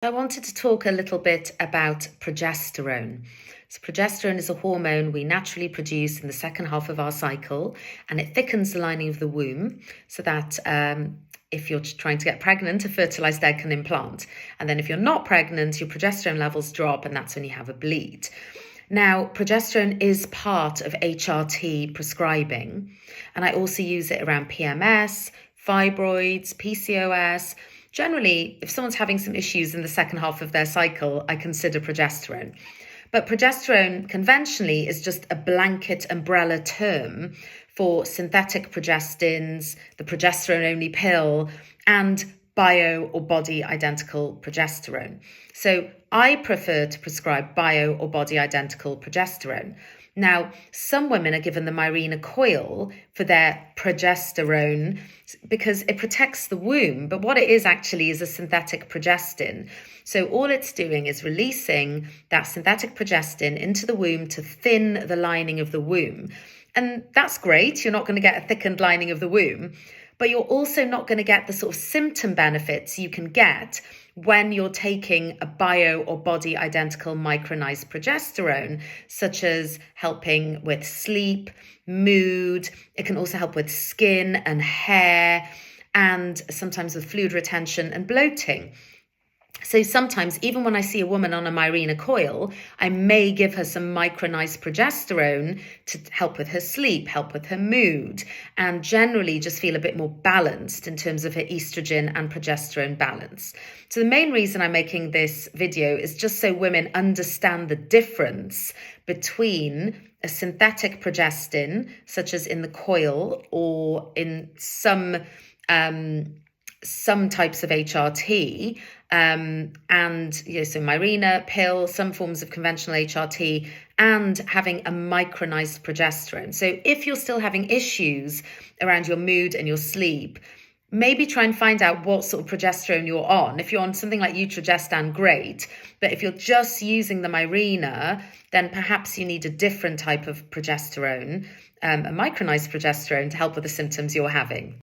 I wanted to talk a little bit about progesterone. So, progesterone is a hormone we naturally produce in the second half of our cycle, and it thickens the lining of the womb so that if you're trying to get pregnant, a fertilized egg can implant. And then if you're not pregnant, your progesterone levels drop, and that's when you have a bleed. Now, progesterone is part of HRT prescribing, and I also use it around PMS, fibroids, PCOS. Generally, if someone's having some issues in the second half of their cycle, I consider progesterone. But progesterone conventionally is just a blanket umbrella term for synthetic progestins, the progesterone only pill, and bio or body identical progesterone. So I prefer to prescribe bio or body identical progesterone. Now, some women are given the Mirena coil for their progesterone because it protects the womb, but what it is actually is a synthetic progestin. So all it's doing is releasing that synthetic progestin into the womb to thin the lining of the womb. And that's great. You're not going to get a thickened lining of the womb, but you're also not going to get the sort of symptom benefits you can get when you're taking a bio or body identical micronized progesterone, such as helping with sleep, mood. It can also help with skin and hair, and sometimes with fluid retention and bloating. So sometimes, even when I see a woman on a Mirena coil, I may give her some micronized progesterone to help with her sleep, help with her mood, and generally just feel a bit more balanced in terms of her estrogen and progesterone balance. So the main reason I'm making this video is just so women understand the difference between a synthetic progestin, such as in the coil or in some types of HRT, and so Mirena pill, some forms of conventional HRT, and having a micronized progesterone. So if you're still having issues around your mood and your sleep, maybe try and find out what sort of progesterone you're on. If you're on something like Utrogestan, great. But if you're just using the Mirena, then perhaps you need a different type of progesterone, a micronized progesterone, to help with the symptoms you're having.